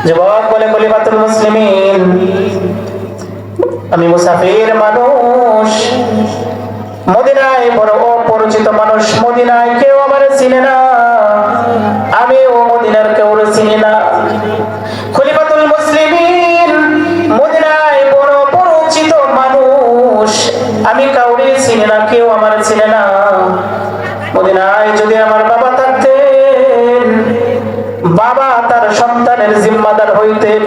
যুবক বলে খলিফাতুল মুসলিমিন, আমি মুসাফির মানুষ, মদিনায় বড় অপরিচিত মানুষ, মদিনায় কেউ আমার চিনে না, আমিও মদিনার কেউ চিনি না। খলিফাতুল মুসলিমিন, মদিনায় বড় পরিচিত মানুষ, আমি কাউরে চিনি না, কেউ আমার চিনে না। মদিনায় যদি আমার বাবা থাকতেন, বাবা তার সন্তানের জিম্মাদার হইতেন।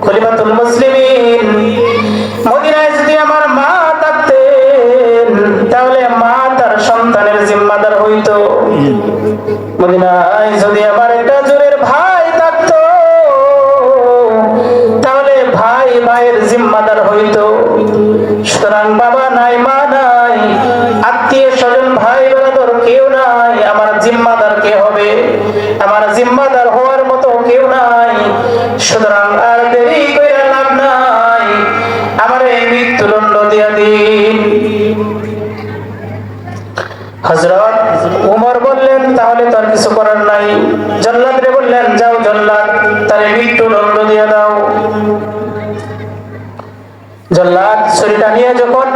খলিফাতুল মুসলিমিন, মদিনায় যদি আমার মা থাকতেন, তাহলে মা তার সন্তানের জিম্মাদার হইতো। মদিনায় যদি আমার একটা জোরের ভাই থাকতো, তাহলে ভাই ভাইয়ের জিম্মাদার হইতো। সুতরাং বাবা নাই, মা নাই, আত্মীয় স্বজন, ভাই ব্রাদার কেউ নাই, আমার জিম্মাদার কে হবে? আমার জিম্মাদার হওয়ার মতো কেউ নাই। সুতরাং আর দেরি করে লাভ নাই, আমারে মৃত্যুদণ্ড দিয়া দিন। হযরত উমর বললেন, তাহলে তার কিছু করার নাই। জল্লাদরে বললেন, যাও জল্লাদ, তারে মৃত্যুদণ্ড দিয়ে দাও। জল্লাদ ছুরিটা নিয়ে যখন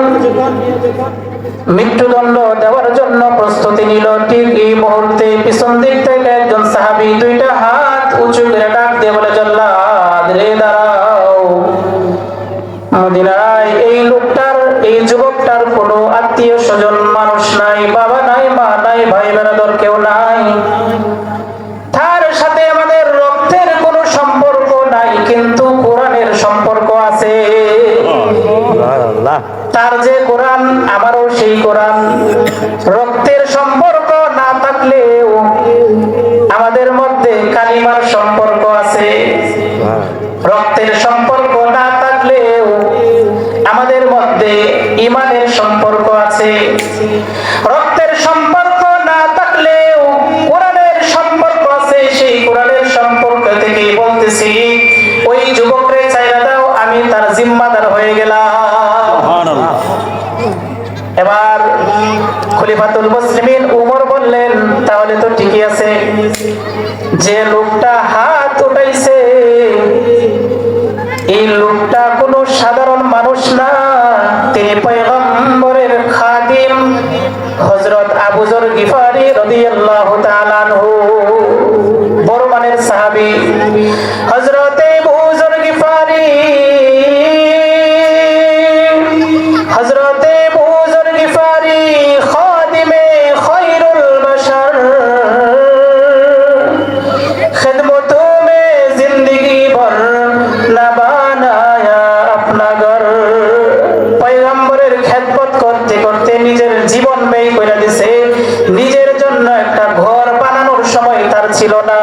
মৃত্যুদণ্ড দেওয়ার জন্য প্রস্তুতি নিল, ঠিক এই মুহূর্তে পিছন দিক থেকে একজন সাহাবী দুইটা হাত উঁচু করে ডাক দিয়ে বলে, জল্লাদ রে দাঁড়াও। মদিনায় এই লোকটার, এই যুবকটার কোনো আত্মীয় স্বজন মানুষ নাই, বাবা নাই, মা নাই, ভাই ব্রাদার কেউ নাই, তার সাথে আমাদের রক্তের কোনো সম্পর্ক নাই, কিন্তু কোরআনের সম্পর্ক আছে। তার যে কোরআন, আমারও সেই কোরআন। রক্তের সম্পর্ক না থাকলেও আমাদের মধ্যে কালিমার সম্পর্ক আছে। রক্তের সম্পর্ক না থাকলেও আমাদের মধ্যে ঈমানের সম্পর্ক আছে। রক্তের সম্পর্ক না থাকলেও কোরআনের সম্পর্ক আছে। সেই কোরআনের সম্পর্ক থেকে বলতেছি, ওই যুবকরে চাইরা দাও, আমি তার জিম্মাদার হয়ে গেলাম। এবার খলিফাতুল মুসলিমিন উমর বললেন, তাহলে তো ঠিকই আছে, যে লোকটা হাত উঠাইছে এই লোকটা কোনো সাধারণ মানুষ না, তিনি পয়গম্বরের খাদিম হযরত আবু যর গিফারি রাদিয়াল্লাহু তাআলা আনহু, বড় মানের সাহাবী। হযরত আবু যর গিফারি, হযরত আবু যর গিফারি খাদিমে খায়রুল বাশার, খিদমতো মে জিंदगी ভর না বানায়া আপনা ঘর। পয়গম্বরের খেদমত করতে করতে নিজের জীবন ব্যয় করে দিয়েছে, নিজের জন্য একটা ঘর বানানোর সময় তার ছিল না।